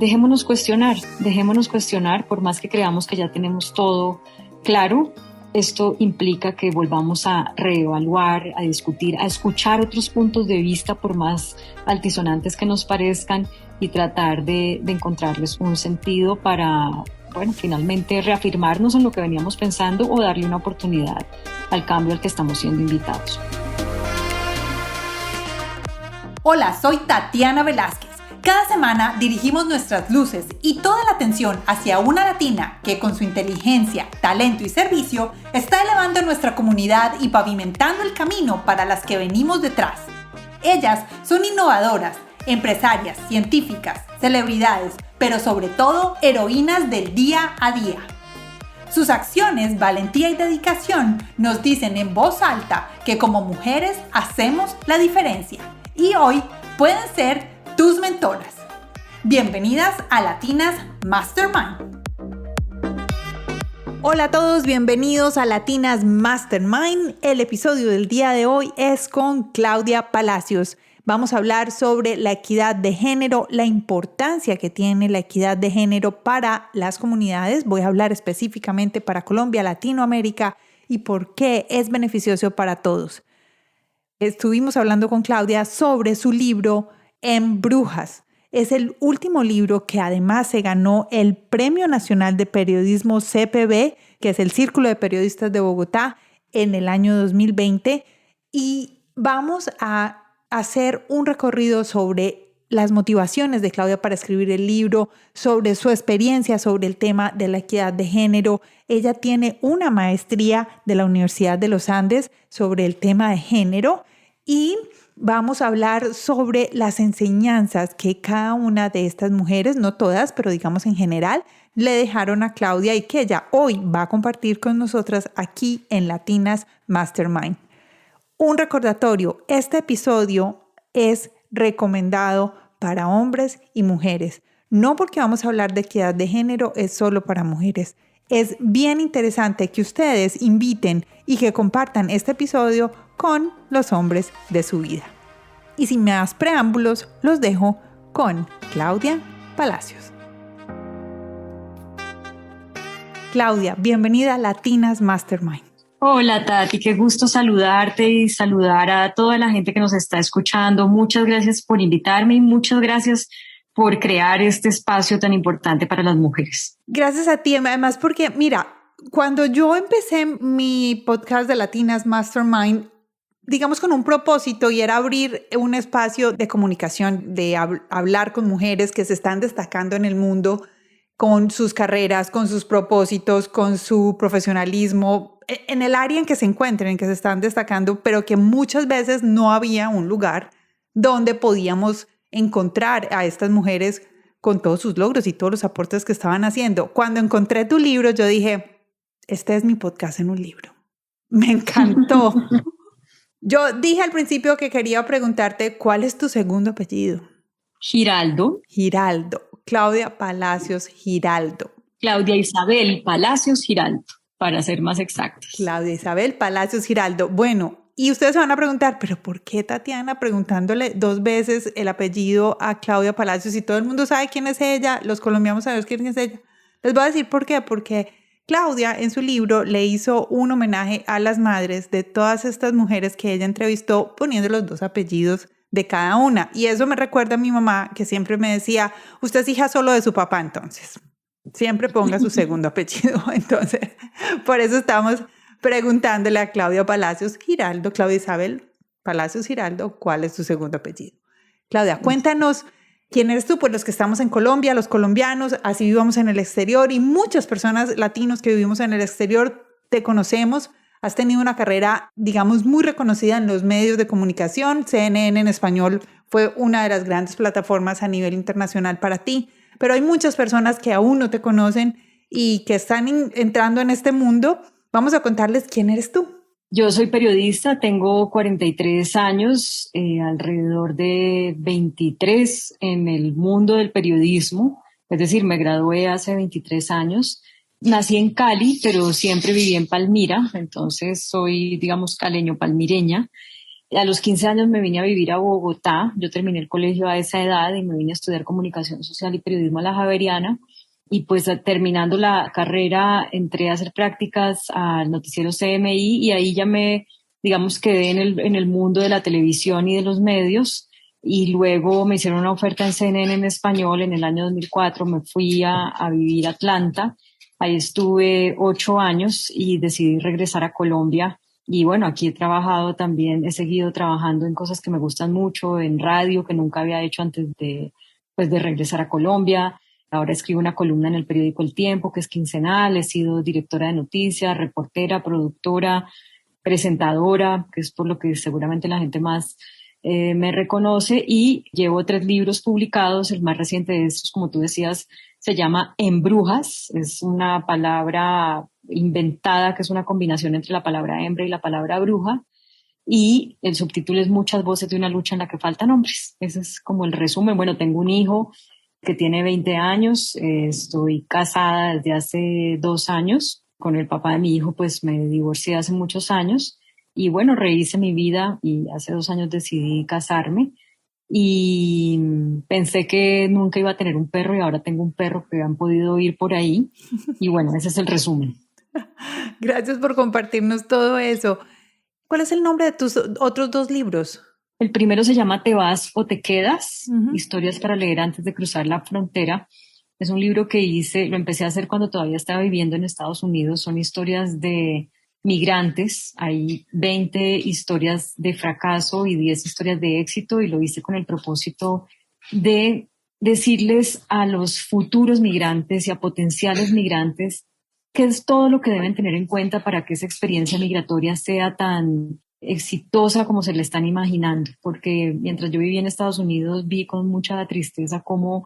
dejémonos cuestionar, por más que creamos que ya tenemos todo claro. Esto implica que volvamos a reevaluar, a discutir, a escuchar otros puntos de vista por más altisonantes que nos parezcan y tratar de encontrarles un sentido para, finalmente reafirmarnos en lo que veníamos pensando o darle una oportunidad al cambio al que estamos siendo invitados. Hola, soy Tatiana Velázquez. Cada semana dirigimos nuestras luces y toda la atención hacia una latina que con su inteligencia, talento y servicio está elevando nuestra comunidad y pavimentando el camino para las que venimos detrás. Ellas son innovadoras, empresarias, científicas, celebridades, pero sobre todo heroínas del día a día. Sus acciones, valentía y dedicación nos dicen en voz alta que como mujeres hacemos la diferencia y hoy pueden ser tus mentoras. Bienvenidas a Latinas Mastermind. Hola a todos, bienvenidos a Latinas Mastermind. El episodio del día de hoy es con Claudia Palacios. Vamos a hablar sobre la equidad de género, la importancia que tiene la equidad de género para las comunidades. Voy a hablar específicamente para Colombia, Latinoamérica y por qué es beneficioso para todos. Estuvimos hablando con Claudia sobre su libro En Brujas. Es el último libro que además se ganó el Premio Nacional de Periodismo CPB, que es el Círculo de Periodistas de Bogotá, en el año 2020. Y vamos a hacer un recorrido sobre las motivaciones de Claudia para escribir el libro, sobre su experiencia sobre el tema de la equidad de género. Ella tiene una maestría de la Universidad de los Andes sobre el tema de género y vamos a hablar sobre las enseñanzas que cada una de estas mujeres, no todas, pero digamos en general, le dejaron a Claudia y que ella hoy va a compartir con nosotras aquí en Latinas Mastermind. Un recordatorio, este episodio es recomendado para hombres y mujeres. No porque vamos a hablar de equidad de género, es solo para mujeres. Es bien interesante que ustedes inviten y que compartan este episodio con los hombres de su vida. Y sin más preámbulos, los dejo con Claudia Palacios. Claudia, bienvenida a Latinas Mastermind. Hola Tati, qué gusto saludarte y saludar a toda la gente que nos está escuchando. Muchas gracias por invitarme y muchas gracias por crear este espacio tan importante para las mujeres. Gracias a ti, además porque mira, cuando yo empecé mi podcast de Latinas Mastermind, digamos con un propósito y era abrir un espacio de comunicación, de hablar con mujeres que se están destacando en el mundo con sus carreras, con sus propósitos, con su profesionalismo, en el área en que se encuentren, en que se están destacando, pero que muchas veces no había un lugar donde podíamos encontrar a estas mujeres con todos sus logros y todos los aportes que estaban haciendo. Cuando encontré tu libro, yo dije, este es mi podcast en un libro. Me encantó. Yo dije al principio que quería preguntarte, ¿cuál es tu segundo apellido? Giraldo. Giraldo. Claudia Palacios Giraldo. Claudia Isabel Palacios Giraldo, para ser más exactos. Claudia Isabel Palacios Giraldo. Bueno, y ustedes se van a preguntar, ¿pero por qué Tatiana preguntándole 2 veces el apellido a Claudia Palacios? Si todo el mundo sabe quién es ella, los colombianos sabemos quién es ella. Les voy a decir por qué. Porque Claudia en su libro le hizo un homenaje a las madres de todas estas mujeres que ella entrevistó poniendo los 2 apellidos de cada una. Y eso me recuerda a mi mamá que siempre me decía, usted es hija solo de su papá, entonces siempre ponga su segundo apellido. Entonces, por eso estamos preguntándole a Claudia Palacios Giraldo, Claudia Isabel Palacios Giraldo, ¿cuál es tu segundo apellido? Claudia, cuéntanos quién eres tú, pues los que estamos en Colombia, los colombianos, así vivimos en el exterior y muchas personas latinos que vivimos en el exterior te conocemos. Has tenido una carrera, digamos, muy reconocida en los medios de comunicación. CNN en español fue una de las grandes plataformas a nivel internacional para ti, pero hay muchas personas que aún no te conocen y que están entrando en este mundo. Vamos a contarles quién eres tú. Yo soy periodista, tengo 43 años, alrededor de 23 en el mundo del periodismo, es decir, me gradué hace 23 años. Nací en Cali, pero siempre viví en Palmira, entonces soy, digamos, caleño-palmireña. A los 15 años me vine a vivir a Bogotá. Yo terminé el colegio a esa edad y me vine a estudiar comunicación social y periodismo a la Javeriana. Y pues terminando la carrera entré a hacer prácticas al noticiero CMI y ahí ya digamos, quedé en el mundo de la televisión y de los medios. Y luego me hicieron una oferta en CNN en español. En el año 2004 me fui a vivir a Atlanta. Ahí estuve 8 años y decidí regresar a Colombia. Y bueno, aquí he trabajado también, he seguido trabajando en cosas que me gustan mucho, en radio, que nunca había hecho antes pues, de regresar a Colombia. Ahora escribo una columna en el periódico El Tiempo, que es quincenal. He sido directora de noticias, reportera, productora, presentadora, que es por lo que seguramente la gente más me reconoce. Y llevo 3 libros publicados. El más reciente de estos, como tú decías, se llama Embrujas. Es una palabra inventada, que es una combinación entre la palabra hembra y la palabra bruja. Y el subtítulo es Muchas voces de una lucha en la que faltan hombres. Ese es como el resumen. Bueno, tengo un hijo que tiene 20 años, estoy casada desde hace 2 años. Con el papá de mi hijo, pues me divorcié hace muchos años. Y bueno, rehice mi vida y hace 2 años decidí casarme. Y pensé que nunca iba a tener un perro y ahora tengo un perro que han podido oír por ahí. Y bueno, ese es el resumen. Gracias por compartirnos todo eso. ¿Cuál es el nombre de tus otros 2 libros? El primero se llama Te vas o te quedas, Uh-huh. historias para leer antes de cruzar la frontera. Es un libro que lo empecé a hacer cuando todavía estaba viviendo en Estados Unidos. Son historias de migrantes. Hay 20 historias de fracaso y 10 historias de éxito y lo hice con el propósito de decirles a los futuros migrantes y a potenciales migrantes qué es todo lo que deben tener en cuenta para que esa experiencia migratoria sea tan exitosa como se le están imaginando. Porque mientras yo vivía en Estados Unidos vi con mucha tristeza cómo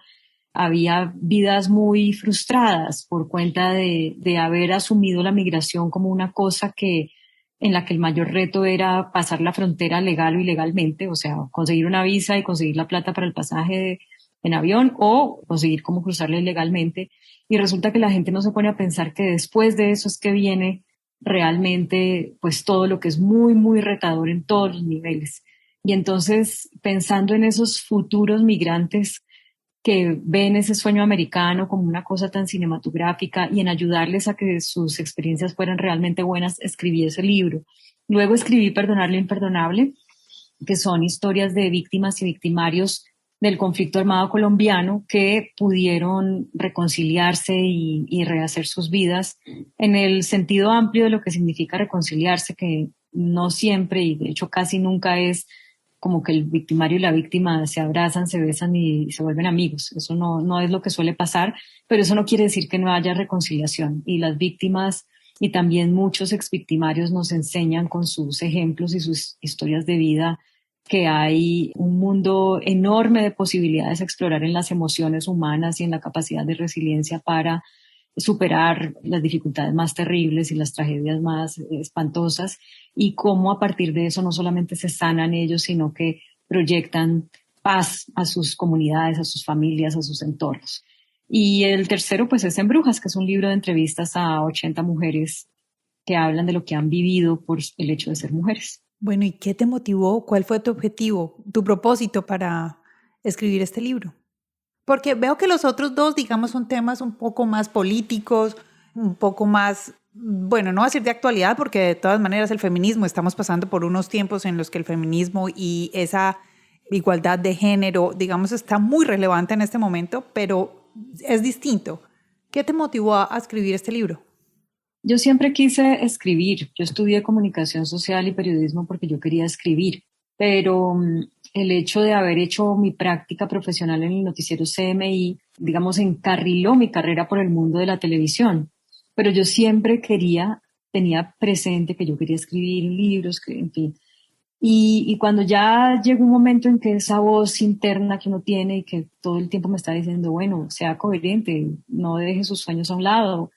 había vidas muy frustradas por cuenta de haber asumido la migración como una cosa en la que el mayor reto era pasar la frontera legal o ilegalmente, o sea, conseguir una visa y conseguir la plata para el pasaje en avión o conseguir cómo cruzarla ilegalmente. Y resulta que la gente no se pone a pensar que después de eso es que viene realmente pues todo lo que es muy, muy retador en todos los niveles. Y entonces, pensando en esos futuros migrantes que ven ese sueño americano como una cosa tan cinematográfica y en ayudarles a que sus experiencias fueran realmente buenas, escribí ese libro. Luego escribí Perdonar lo imperdonable, que son historias de víctimas y victimarios del conflicto armado colombiano que pudieron reconciliarse y rehacer sus vidas en el sentido amplio de lo que significa reconciliarse, que no siempre y de hecho casi nunca es como que el victimario y la víctima se abrazan, se besan y se vuelven amigos. Eso no es lo que suele pasar, pero eso no quiere decir que no haya reconciliación. Y las víctimas y también muchos exvictimarios nos enseñan con sus ejemplos y sus historias de vida que hay un mundo enorme de posibilidades a explorar en las emociones humanas y en la capacidad de resiliencia para superar las dificultades más terribles y las tragedias más espantosas, y cómo a partir de eso no solamente se sanan ellos, sino que proyectan paz a sus comunidades, a sus familias, a sus entornos. Y el tercero pues es Embrujas, que es un libro de entrevistas a 80 mujeres que hablan de lo que han vivido por el hecho de ser mujeres. Bueno, ¿y qué te motivó? ¿Cuál fue tu objetivo, tu propósito para escribir este libro? Porque veo que los otros 2, digamos, son temas un poco más políticos, un poco más, bueno, no voy a decir de actualidad, porque de todas maneras el feminismo, estamos pasando por unos tiempos en los que el feminismo y esa igualdad de género, digamos, está muy relevante en este momento, pero es distinto. ¿Qué te motivó a escribir este libro? Yo siempre quise escribir. Yo estudié comunicación social y periodismo porque yo quería escribir, pero el hecho de haber hecho mi práctica profesional en el noticiero CMI, digamos, encarriló mi carrera por el mundo de la televisión. Pero yo siempre tenía presente que yo quería escribir libros, que, en fin. Y cuando ya llegó un momento en que esa voz interna que uno tiene y que todo el tiempo me está diciendo, bueno, sea coherente, no deje sus sueños a un lado,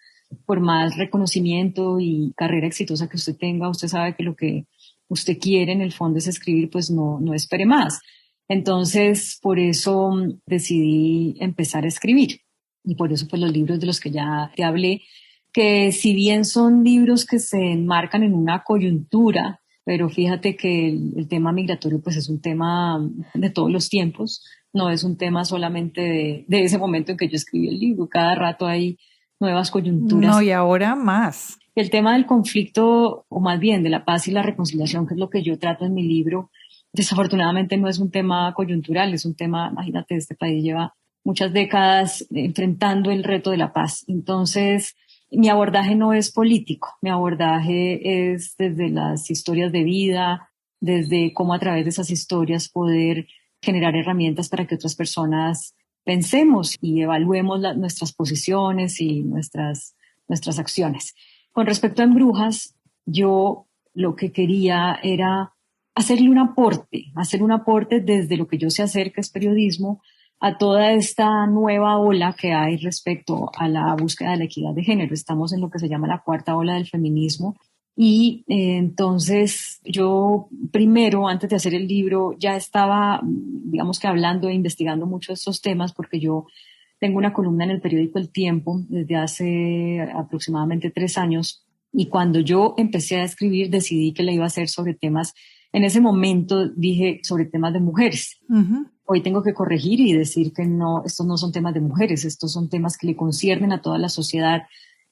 por más reconocimiento y carrera exitosa que usted tenga, usted sabe que lo que usted quiere en el fondo es escribir, pues no espere más. Entonces, por eso decidí empezar a escribir. Y por eso, pues los libros de los que ya te hablé, que si bien son libros que se enmarcan en una coyuntura, pero fíjate que el tema migratorio pues es un tema de todos los tiempos, no es un tema solamente de ese momento en que yo escribí el libro, cada rato hay nuevas No, coyunturas. y ahora más. El tema del conflicto, o más bien de la paz y la reconciliación, que es lo que yo trato en mi libro, desafortunadamente no es un tema coyuntural, es un tema, imagínate, este país lleva muchas décadas enfrentando el reto de la paz. Entonces, mi abordaje no es político, mi abordaje es desde las historias de vida, desde cómo a través de esas historias poder generar herramientas para que otras personas pensemos y evaluemos nuestras posiciones y nuestras acciones. Con respecto a Embrujas, yo lo que quería era hacer un aporte desde lo que yo sé hacer, que es periodismo, a toda esta nueva ola que hay respecto a la búsqueda de la equidad de género. Estamos en lo que se llama la cuarta ola del feminismo. Y entonces yo primero, antes de hacer el libro, ya estaba, digamos que hablando e investigando mucho estos temas, porque yo tengo una columna en el periódico El Tiempo desde hace aproximadamente 3 años. Y cuando yo empecé a escribir, decidí que la iba a hacer sobre temas, en ese momento dije sobre temas de mujeres. Uh-huh. Hoy tengo que corregir y decir que no, estos no son temas de mujeres, estos son temas que le conciernen a toda la sociedad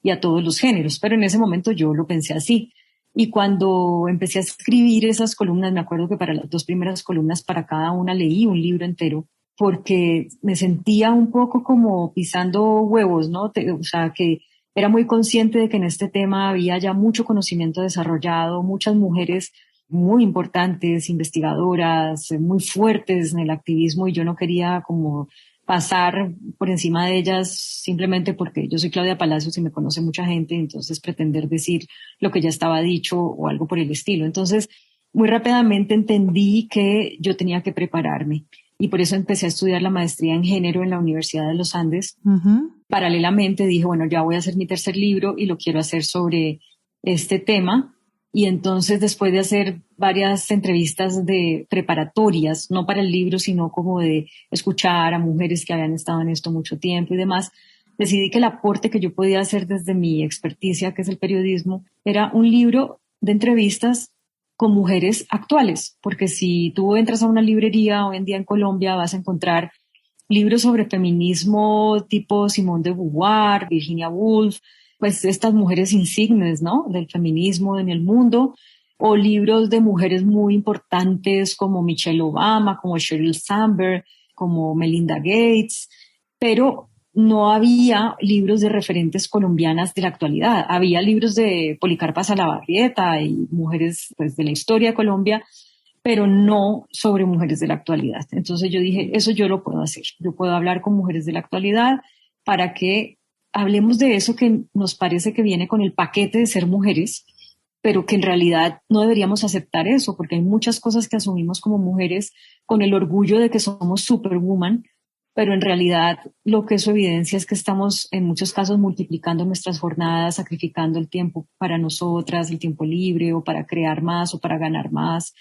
y a todos los géneros. Pero en ese momento yo lo pensé así. Y cuando empecé a escribir esas columnas, me acuerdo que para las 2 primeras columnas, para cada una leí un libro entero, porque me sentía un poco como pisando huevos, ¿no? O sea, que era muy consciente de que en este tema había ya mucho conocimiento desarrollado, muchas mujeres muy importantes, investigadoras, muy fuertes en el activismo, y yo no quería como pasar por encima de ellas simplemente porque yo soy Claudia Palacios y me conoce mucha gente, entonces pretender decir lo que ya estaba dicho o algo por el estilo. Entonces, muy rápidamente entendí que yo tenía que prepararme y por eso empecé a estudiar la maestría en género en la Universidad de los Andes. Uh-huh. Paralelamente dije, bueno, ya voy a hacer mi tercer libro y lo quiero hacer sobre este tema. Y entonces, después de hacer varias entrevistas de preparatorias, no para el libro, sino como de escuchar a mujeres que habían estado en esto mucho tiempo y demás, decidí que el aporte que yo podía hacer desde mi experticia, que es el periodismo, era un libro de entrevistas con mujeres actuales, porque si tú entras a una librería hoy en día en Colombia, vas a encontrar libros sobre feminismo tipo Simone de Beauvoir, Virginia Woolf, pues estas mujeres insignes, ¿no? Del feminismo en el mundo, o libros de mujeres muy importantes como Michelle Obama, como Sheryl Sandberg, como Melinda Gates, pero no había libros de referentes colombianas de la actualidad. Había libros de Policarpa Salabarrieta y mujeres pues, de la historia de Colombia, pero no sobre mujeres de la actualidad. Entonces yo dije, eso yo lo puedo hacer. Yo puedo hablar con mujeres de la actualidad para que hablemos de eso que nos parece que viene con el paquete de ser mujeres, pero que en realidad no deberíamos aceptar eso, porque hay muchas cosas que asumimos como mujeres con el orgullo de que somos superwoman, pero en realidad lo que eso evidencia es que estamos en muchos casos multiplicando nuestras jornadas, sacrificando el tiempo para nosotras, el tiempo libre, o para crear más, o para ganar más,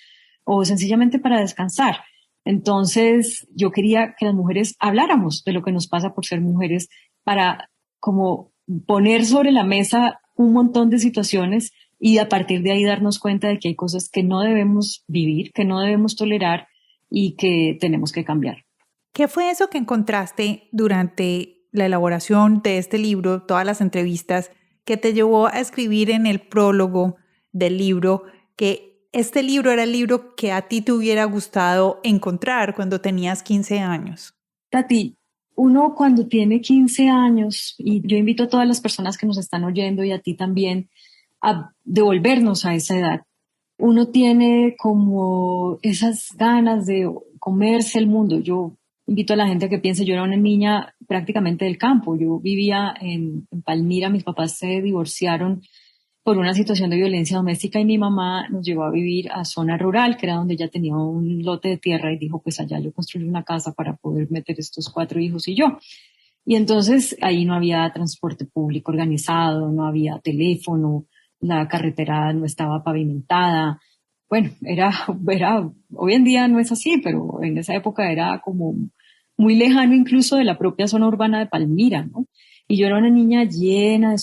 o sencillamente para descansar. Entonces, yo quería que las mujeres habláramos de lo que nos pasa por ser mujeres, para como poner sobre la mesa un montón de situaciones y a partir de ahí darnos cuenta de que hay cosas que no debemos vivir, que no debemos tolerar y que tenemos que cambiar. ¿Qué fue eso que encontraste durante la elaboración de este libro, todas las entrevistas, que te llevó a escribir en el prólogo del libro que este libro era el libro que a ti te hubiera gustado encontrar cuando tenías 15 años? Tati, uno cuando tiene 15 años, y yo invito a todas las personas que nos están oyendo y a ti también, a devolvernos a esa edad. Uno tiene como esas ganas de comerse el mundo. Yo invito a la gente a que piense, yo era una niña prácticamente del campo. Yo vivía en Palmira, mis papás se divorciaron por una situación de violencia doméstica y mi mamá nos llevó a vivir a zona rural, que era donde ella tenía un lote de tierra y dijo, pues allá yo construí una casa para poder meter estos 4 hijos y yo. Y entonces ahí no había transporte público organizado, no había teléfono, la carretera no estaba pavimentada. Bueno, hoy en día no es así, pero en esa época era como muy lejano incluso de la propia zona urbana de Palmira, ¿no? Y yo era una niña llena de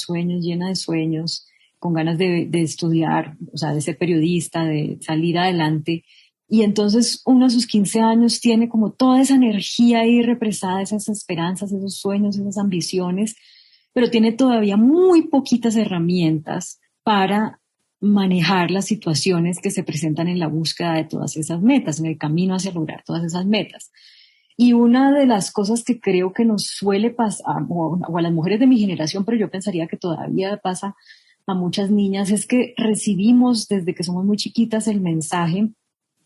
sueños, con ganas de estudiar, o sea, de ser periodista, de salir adelante. Y entonces uno a sus 15 años tiene como toda esa energía ahí represada, esas esperanzas, esos sueños, esas ambiciones, pero tiene todavía muy poquitas herramientas para manejar las situaciones que se presentan en la búsqueda de todas esas metas, en el camino hacia lograr todas esas metas. Y una de las cosas que creo que nos suele pasar, o a las mujeres de mi generación, pero yo pensaría que todavía pasa a muchas niñas, es que recibimos desde que somos muy chiquitas el mensaje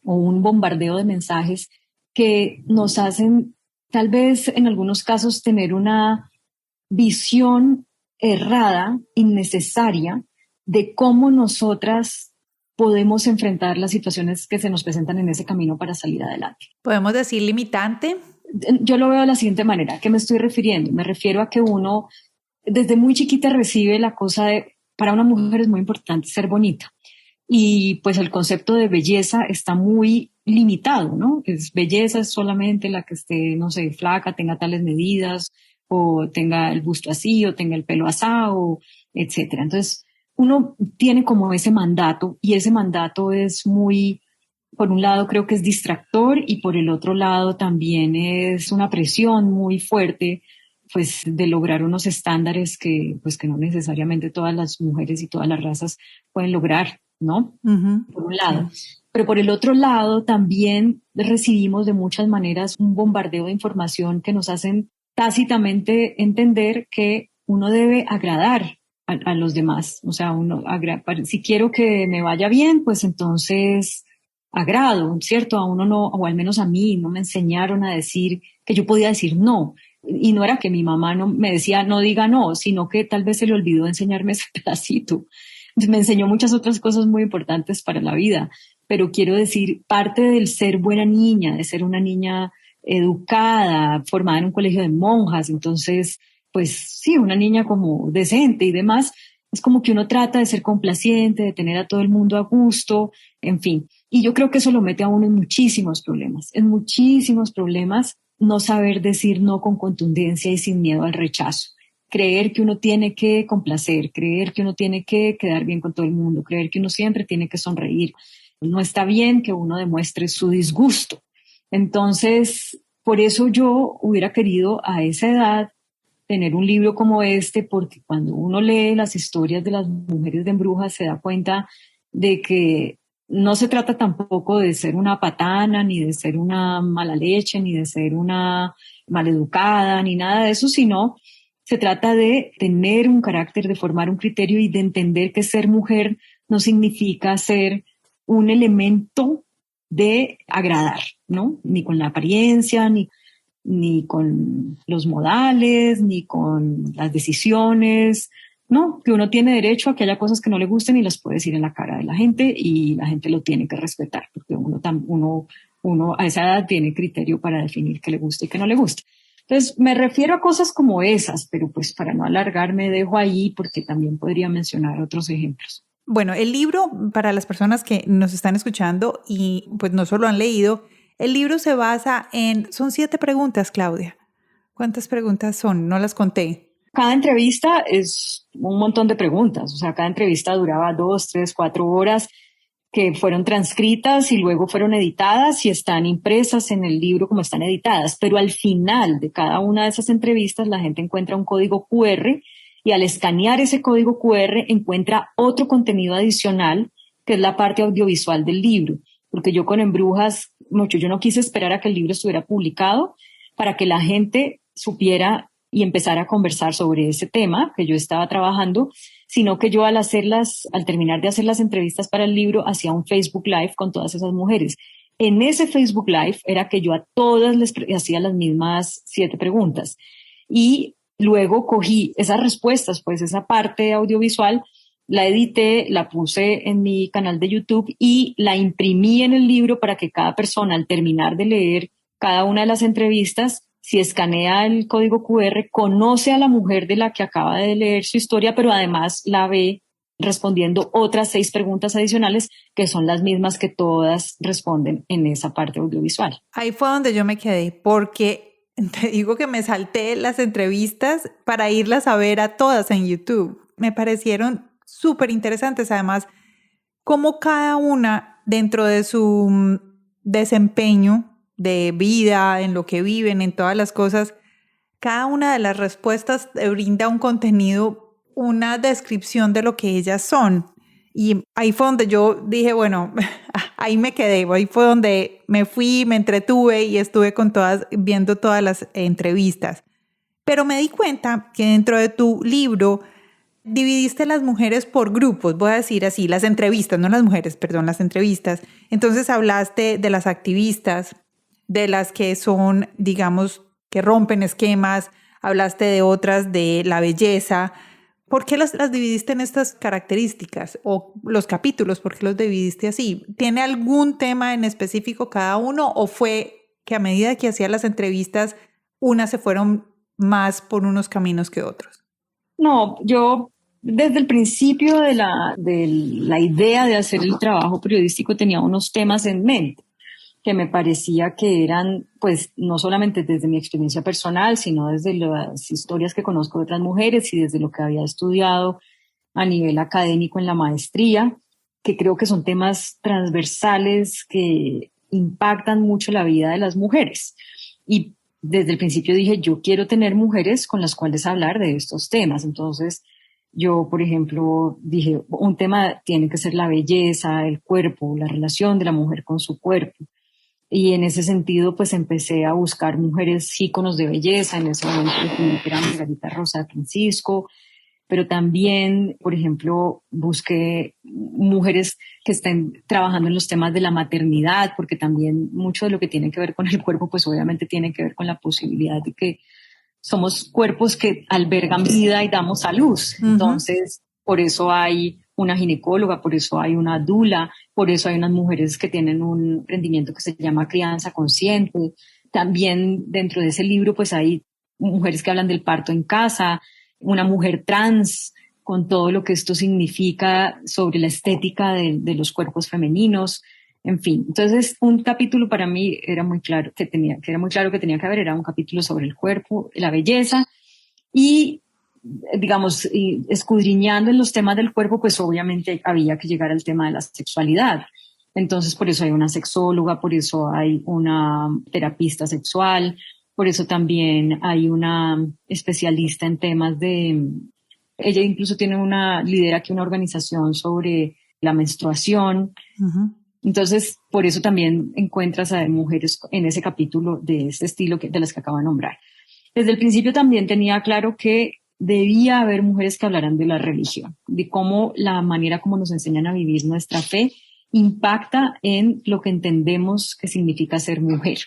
o un bombardeo de mensajes que nos hacen, tal vez en algunos casos, tener una visión errada, innecesaria, de cómo nosotras podemos enfrentar las situaciones que se nos presentan en ese camino para salir adelante. ¿Podemos decir limitante? Yo lo veo de la siguiente manera. ¿A qué me estoy refiriendo? Me refiero a que uno desde muy chiquita recibe la cosa de, para una mujer es muy importante ser bonita. Y pues el concepto de belleza está muy limitado, ¿no? Belleza es solamente la que esté, no sé, flaca, tenga tales medidas, o tenga el busto así, o tenga el pelo asado, etcétera. Entonces, uno tiene como ese mandato, y ese mandato es muy, por un lado creo que es distractor, y por el otro lado también es una presión muy fuerte, pues de lograr unos estándares que no necesariamente todas las mujeres y todas las razas pueden lograr, ¿no? Por un lado. Sí. Pero por el otro lado también recibimos de muchas maneras un bombardeo de información que nos hacen tácitamente entender que uno debe agradar a los demás. O sea, si quiero que me vaya bien, pues entonces agrado, ¿cierto? A uno no, o al menos a mí, no me enseñaron a decir que yo podía decir no. Y no era que mi mamá no me decía no diga no, sino que tal vez se le olvidó enseñarme ese pedacito. Me enseñó muchas otras cosas muy importantes para la vida, pero quiero decir, parte del ser buena niña, de ser una niña educada, formada en un colegio de monjas, entonces, pues sí, una niña como decente y demás, es como que uno trata de ser complaciente, de tener a todo el mundo a gusto, en fin. Y yo creo que eso lo mete a uno en muchísimos problemas, no saber decir no con contundencia y sin miedo al rechazo. Creer que uno tiene que complacer, creer que uno tiene que quedar bien con todo el mundo, creer que uno siempre tiene que sonreír. No está bien que uno demuestre su disgusto. Entonces, por eso yo hubiera querido a esa edad tener un libro como este, porque cuando uno lee las historias de las mujeres de Embrujas se da cuenta de que no se trata tampoco de ser una patana, ni de ser una mala leche, ni de ser una maleducada, ni nada de eso, sino se trata de tener un carácter, de formar un criterio y de entender que ser mujer no significa ser un elemento de agradar, ¿no? Ni con la apariencia, ni con los modales, ni con las decisiones, ¿no? Que uno tiene derecho a que haya cosas que no le gusten y las puede decir en la cara de la gente y la gente lo tiene que respetar, porque uno a esa edad tiene criterio para definir qué le gusta y qué no le gusta. Entonces, me refiero a cosas como esas, pero pues para no alargarme dejo ahí porque también podría mencionar otros ejemplos. Bueno, el libro, para las personas que nos están escuchando y pues no solo han leído, el libro se basa son 7 preguntas, Claudia. ¿Cuántas preguntas son? No las conté. Cada entrevista es un montón de preguntas, o sea, cada entrevista duraba 2, 3, 4 horas que fueron transcritas y luego fueron editadas y están impresas en el libro como están editadas, pero al final de cada una de esas entrevistas la gente encuentra un código QR y al escanear ese código QR encuentra otro contenido adicional que es la parte audiovisual del libro, porque yo con Embrujas, yo no quise esperar a que el libro estuviera publicado para que la gente supiera y empezar a conversar sobre ese tema que yo estaba trabajando, sino que yo al terminar de hacer las entrevistas para el libro, hacía un Facebook Live con todas esas mujeres. En ese Facebook Live era que yo a todas les hacía las mismas 7 preguntas. Y luego cogí esas respuestas, pues esa parte audiovisual, la edité, la puse en mi canal de YouTube y la imprimí en el libro para que cada persona al terminar de leer cada una de las entrevistas, si escanea el código QR, conoce a la mujer de la que acaba de leer su historia, pero además la ve respondiendo otras 6 preguntas adicionales que son las mismas que todas responden en esa parte audiovisual. Ahí fue donde yo me quedé, porque te digo que me salté las entrevistas para irlas a ver a todas en YouTube. Me parecieron súper interesantes. Además, cómo cada una dentro de su desempeño de vida, en lo que viven, en todas las cosas, cada una de las respuestas te brinda un contenido, una descripción de lo que ellas son. Y ahí fue donde yo dije, bueno, ahí me quedé, ahí fue donde me fui, me entretuve y estuve viendo todas las entrevistas. Pero me di cuenta que dentro de tu libro dividiste las mujeres por grupos, voy a decir así, las entrevistas, no las mujeres, perdón, las entrevistas. Entonces hablaste de las activistas, de las que son, digamos, que rompen esquemas, hablaste de otras, de la belleza. ¿Por qué las dividiste en estas características? O los capítulos, ¿por qué los dividiste así? ¿Tiene algún tema en específico cada uno o fue que a medida que hacía las entrevistas, unas se fueron más por unos caminos que otros? No, yo desde el principio de la idea de hacer el trabajo periodístico tenía unos temas en mente que me parecía que eran, pues, no solamente desde mi experiencia personal, sino desde las historias que conozco de otras mujeres y desde lo que había estudiado a nivel académico en la maestría, que creo que son temas transversales que impactan mucho la vida de las mujeres. Y desde el principio dije, yo quiero tener mujeres con las cuales hablar de estos temas. Entonces, yo, por ejemplo, dije, un tema tiene que ser la belleza, el cuerpo, la relación de la mujer con su cuerpo. Y en ese sentido, pues empecé a buscar mujeres íconos de belleza. En ese momento era Margarita Rosa Francisco, pero también, por ejemplo, busqué mujeres que estén trabajando en los temas de la maternidad, porque también mucho de lo que tiene que ver con el cuerpo, pues obviamente tiene que ver con la posibilidad de que somos cuerpos que albergan vida y damos a luz. Uh-huh. Entonces, por eso hay una ginecóloga, por eso hay una dula, por eso hay unas mujeres que tienen un emprendimiento que se llama Crianza Consciente. También dentro de ese libro, pues hay mujeres que hablan del parto en casa, una mujer trans, con todo lo que esto significa sobre la estética de los cuerpos femeninos. En fin, entonces un capítulo para mí era muy claro que tenía que haber, era un capítulo sobre el cuerpo, la belleza y, digamos, y escudriñando en los temas del cuerpo, pues obviamente había que llegar al tema de la sexualidad. Entonces, por eso hay una sexóloga, por eso hay una terapista sexual, por eso también hay una especialista en temas ella incluso lidera aquí una organización sobre la menstruación. Uh-huh. Entonces, por eso también encuentras a mujeres en ese capítulo de este estilo de las que acabo de nombrar. Desde el principio también tenía claro que debía haber mujeres que hablaran de la religión, de cómo la manera como nos enseñan a vivir nuestra fe impacta en lo que entendemos que significa ser mujer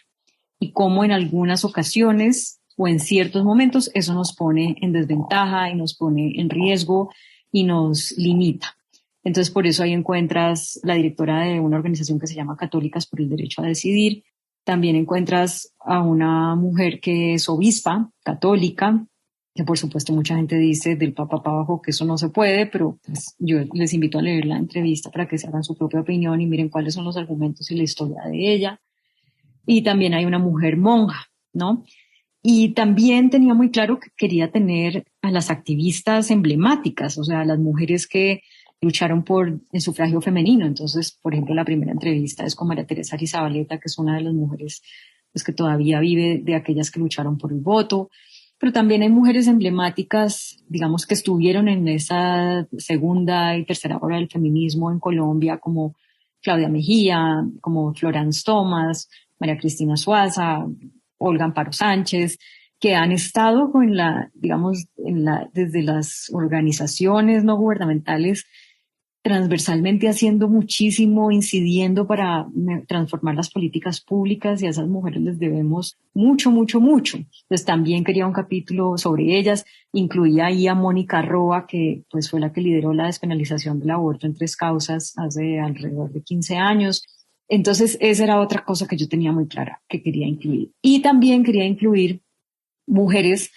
y cómo en algunas ocasiones o en ciertos momentos eso nos pone en desventaja y nos pone en riesgo y nos limita. Entonces, por eso ahí encuentras la directora de una organización que se llama Católicas por el Derecho a Decidir. También encuentras a una mujer que es obispa católica, que por supuesto mucha gente dice del Papa para abajo que eso no se puede, pero pues yo les invito a leer la entrevista para que se hagan su propia opinión y miren cuáles son los argumentos y la historia de ella. Y también hay una mujer monja, ¿no? Y también tenía muy claro que quería tener a las activistas emblemáticas, o sea, las mujeres que lucharon por el sufragio femenino. Entonces, por ejemplo, la primera entrevista es con María Teresa Arizabaleta, que es una de las mujeres pues, que todavía vive de aquellas que lucharon por el voto. Pero también hay mujeres emblemáticas, digamos, que estuvieron en esa segunda y tercera ola del feminismo en Colombia, como Claudia Mejía, como Florence Thomas, María Cristina Suaza, Olga Amparo Sánchez, que han estado desde las organizaciones no gubernamentales transversalmente haciendo muchísimo, incidiendo para transformar las políticas públicas y a esas mujeres les debemos mucho, mucho, mucho. Entonces también quería un capítulo sobre ellas, incluía ahí a Mónica Roa, que pues fue la que lideró la despenalización del aborto en 3 causas hace alrededor de 15 años. Entonces esa era otra cosa que yo tenía muy clara que quería incluir. Y también quería incluir mujeres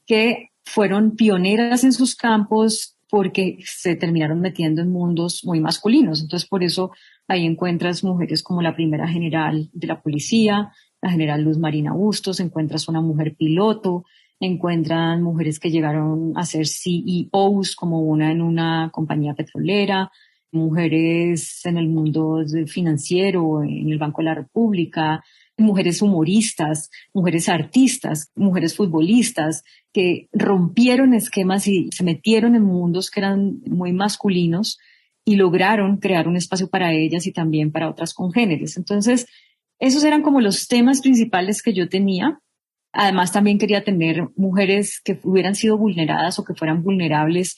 que fueron pioneras en sus campos, porque se terminaron metiendo en mundos muy masculinos. Entonces, por eso ahí encuentras mujeres como la primera general de la policía, la general Luz Marina Bustos, encuentras una mujer piloto, encuentran mujeres que llegaron a ser CEOs, como una en una compañía petrolera, mujeres en el mundo financiero, en el Banco de la República, mujeres humoristas, mujeres artistas, mujeres futbolistas, que rompieron esquemas y se metieron en mundos que eran muy masculinos y lograron crear un espacio para ellas y también para otras congéneres. Entonces, esos eran como los temas principales que yo tenía. Además, también quería tener mujeres que hubieran sido vulneradas o que fueran vulnerables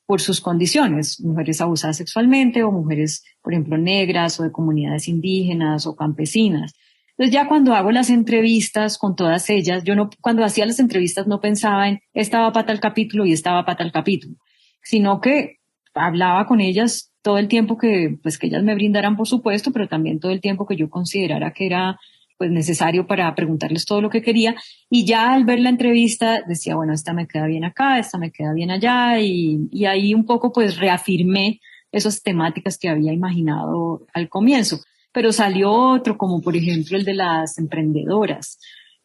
por sus condiciones, mujeres abusadas sexualmente o mujeres, por ejemplo, negras o de comunidades indígenas o campesinas. Entonces ya cuando hago las entrevistas con todas ellas, cuando hacía las entrevistas no pensaba en esta va para tal capítulo y esta va para tal capítulo, sino que hablaba con ellas todo el tiempo que ellas me brindaran, por supuesto, pero también todo el tiempo que yo considerara que era necesario para preguntarles todo lo que quería. Y ya al ver la entrevista decía, bueno, esta me queda bien acá, esta me queda bien allá, y ahí un poco reafirmé esas temáticas que había imaginado al comienzo. Pero salió otro, como por ejemplo el de las emprendedoras.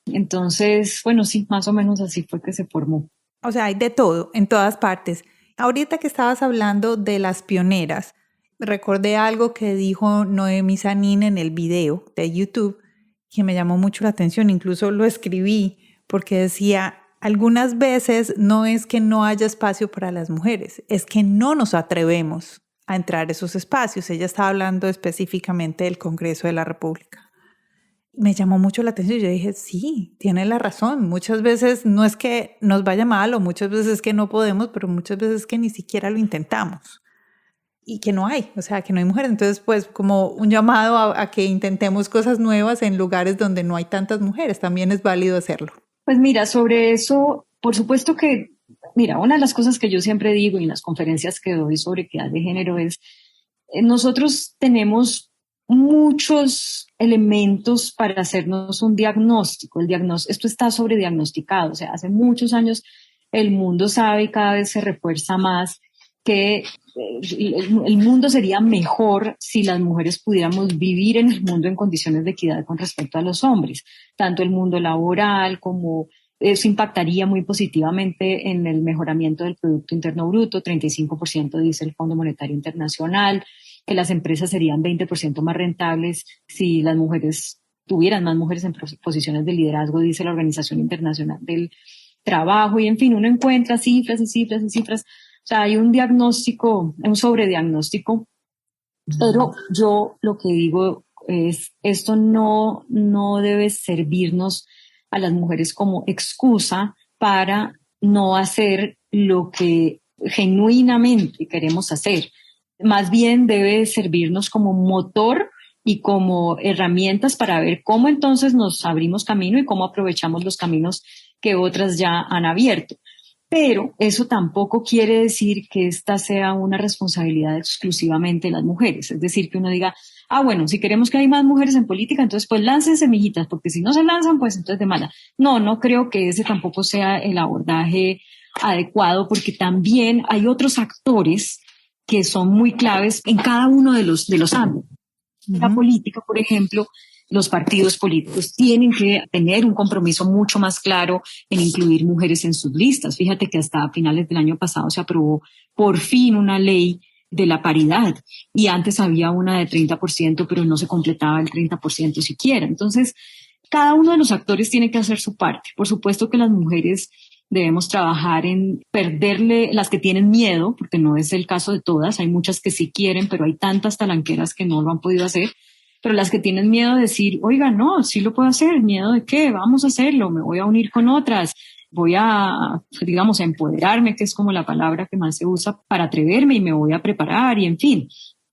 Entonces, bueno, sí, más o menos así fue que se formó. O sea, hay de todo, en todas partes. Ahorita que estabas hablando de las pioneras, recordé algo que dijo Noemi Sanín en el video de YouTube, que me llamó mucho la atención, incluso lo escribí, porque decía, algunas veces no es que no haya espacio para las mujeres, es que no nos atrevemos a entrar a esos espacios. Ella estaba hablando específicamente del Congreso de la República. Me llamó mucho la atención. Yo dije, sí, tiene la razón. Muchas veces no es que nos vaya mal o muchas veces es que no podemos, pero muchas veces es que ni siquiera lo intentamos y que no hay, o sea, que no hay mujeres. Entonces, como un llamado a que intentemos cosas nuevas en lugares donde no hay tantas mujeres. También es válido hacerlo. Pues mira, sobre eso, por supuesto que, mira, una de las cosas que yo siempre digo en las conferencias que doy sobre equidad de género es, nosotros tenemos muchos elementos para hacernos un diagnóstico. Esto está sobrediagnosticado, o sea, hace muchos años el mundo sabe y cada vez se refuerza más que el mundo sería mejor si las mujeres pudiéramos vivir en el mundo en condiciones de equidad con respecto a los hombres, tanto el mundo laboral como eso impactaría muy positivamente en el mejoramiento del Producto Interno Bruto, 35% dice el Fondo Monetario Internacional, que las empresas serían 20% más rentables si las mujeres tuvieran más mujeres en posiciones de liderazgo, dice la Organización Internacional del Trabajo, y en fin, uno encuentra cifras y cifras y cifras. O sea, hay un diagnóstico, un sobrediagnóstico, pero yo lo que digo es, esto no debe servirnos a las mujeres como excusa para no hacer lo que genuinamente queremos hacer. Más bien debe servirnos como motor y como herramientas para ver cómo entonces nos abrimos camino y cómo aprovechamos los caminos que otras ya han abierto. Pero eso tampoco quiere decir que esta sea una responsabilidad exclusivamente de las mujeres. Es decir, que uno diga, bueno, si queremos que haya más mujeres en política, entonces pues láncense, mijitas, porque si no se lanzan, pues entonces de mala. No creo que ese tampoco sea el abordaje adecuado, porque también hay otros actores que son muy claves en cada uno de los ámbitos. La política, por ejemplo, los partidos políticos tienen que tener un compromiso mucho más claro en incluir mujeres en sus listas. Fíjate que hasta finales del año pasado se aprobó por fin una ley de la paridad y antes había una de 30%, pero no se completaba el 30% siquiera. Entonces, cada uno de los actores tiene que hacer su parte. Por supuesto que las mujeres debemos trabajar en perderle las que tienen miedo, porque no es el caso de todas. Hay muchas que sí quieren, pero hay tantas talanqueras que no lo han podido hacer. Pero las que tienen miedo de decir, oiga, no, sí lo puedo hacer, ¿miedo de qué? Vamos a hacerlo, me voy a unir con otras, voy a, digamos, a empoderarme, que es como la palabra que más se usa para atreverme y me voy a preparar y en fin.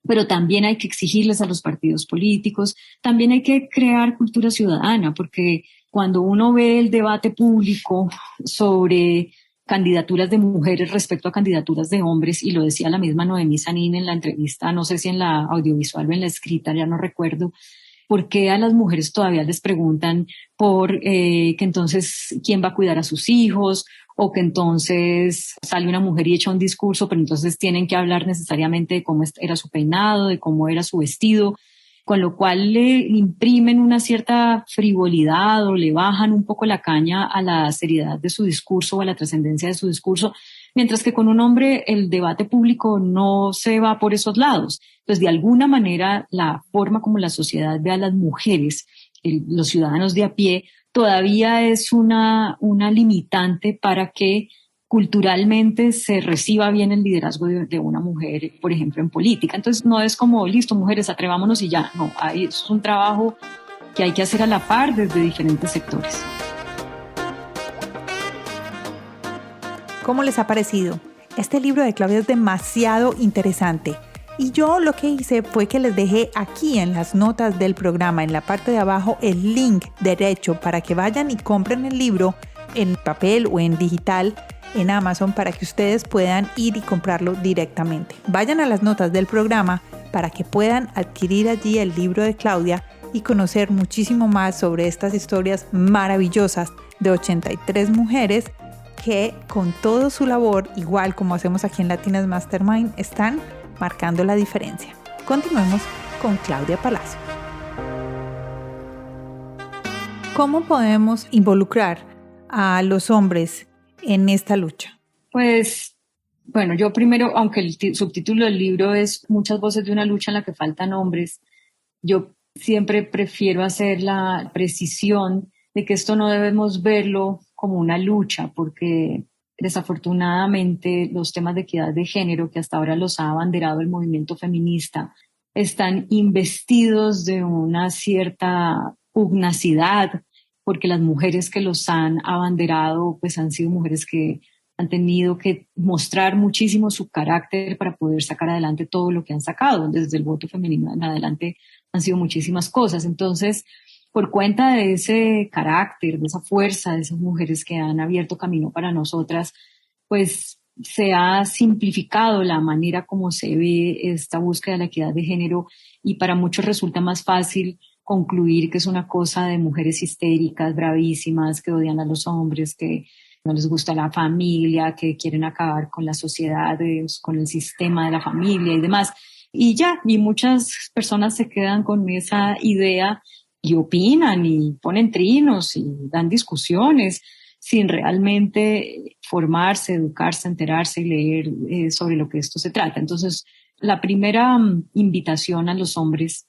Pero también hay que exigirles a los partidos políticos, también hay que crear cultura ciudadana, porque cuando uno ve el debate público sobre candidaturas de mujeres respecto a candidaturas de hombres, y lo decía la misma Noemi Sanín en la entrevista, no sé si en la audiovisual o en la escrita, ya no recuerdo, por qué a las mujeres todavía les preguntan por que entonces quién va a cuidar a sus hijos, o que entonces sale una mujer y echa un discurso, pero entonces tienen que hablar necesariamente de cómo era su peinado, de cómo era su vestido, con lo cual le imprimen una cierta frivolidad o le bajan un poco la caña a la seriedad de su discurso o a la trascendencia de su discurso, mientras que con un hombre el debate público no se va por esos lados. Entonces, de alguna manera, la forma como la sociedad ve a las mujeres, los ciudadanos de a pie, todavía es una limitante para que culturalmente se reciba bien el liderazgo de una mujer, por ejemplo, en política. Entonces no es como, listo, mujeres, atrevámonos y ya. No, es un trabajo que hay que hacer a la par desde diferentes sectores. ¿Cómo les ha parecido? Este libro de Claudia es demasiado interesante. Y yo lo que hice fue que les dejé aquí en las notas del programa, en la parte de abajo, el link derecho para que vayan y compren el libro en papel o en digital en Amazon para que ustedes puedan ir y comprarlo directamente. Vayan a las notas del programa para que puedan adquirir allí el libro de Claudia y conocer muchísimo más sobre estas historias maravillosas de 83 mujeres que con toda su labor, igual como hacemos aquí en Latinas Mastermind, están marcando la diferencia. Continuemos con Claudia Palacio. ¿Cómo podemos involucrar a los hombres en esta lucha? Pues, bueno, yo primero, aunque el subtítulo del libro es Muchas voces de una lucha en la que faltan hombres, yo siempre prefiero hacer la precisión de que esto no debemos verlo como una lucha, porque desafortunadamente los temas de equidad de género que hasta ahora los ha abanderado el movimiento feminista están investidos de una cierta pugnacidad, porque las mujeres que los han abanderado pues han sido mujeres que han tenido que mostrar muchísimo su carácter para poder sacar adelante todo lo que han sacado. Desde el voto femenino en adelante han sido muchísimas cosas. Entonces, por cuenta de ese carácter, de esa fuerza, de esas mujeres que han abierto camino para nosotras, pues se ha simplificado la manera como se ve esta búsqueda de la equidad de género y para muchos resulta más fácil concluir que es una cosa de mujeres histéricas, bravísimas, que odian a los hombres, que no les gusta la familia, que quieren acabar con la sociedad, con el sistema de la familia y demás. Y ya, y muchas personas se quedan con esa idea y opinan y ponen trinos y dan discusiones sin realmente formarse, educarse, enterarse y leer sobre lo que esto se trata. Entonces, la primera invitación a los hombres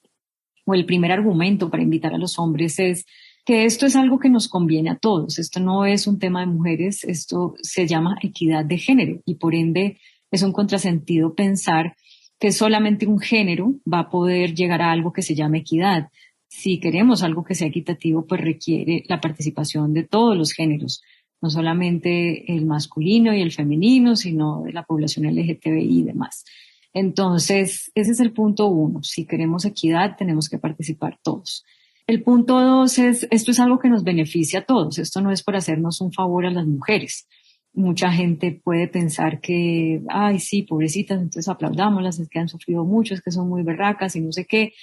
o el primer argumento para invitar a los hombres es que esto es algo que nos conviene a todos. Esto no es un tema de mujeres, esto se llama equidad de género y por ende es un contrasentido pensar que solamente un género va a poder llegar a algo que se llame equidad. Si queremos algo que sea equitativo, pues requiere la participación de todos los géneros, no solamente el masculino y el femenino, sino de la población LGTBI y demás. Entonces, ese es el punto 1. Si queremos equidad, tenemos que participar todos. El punto 2 es, esto es algo que nos beneficia a todos. Esto no es por hacernos un favor a las mujeres. Mucha gente puede pensar que, ay, sí, pobrecitas, entonces aplaudámoslas, es que han sufrido mucho, es que son muy berracas y no sé qué.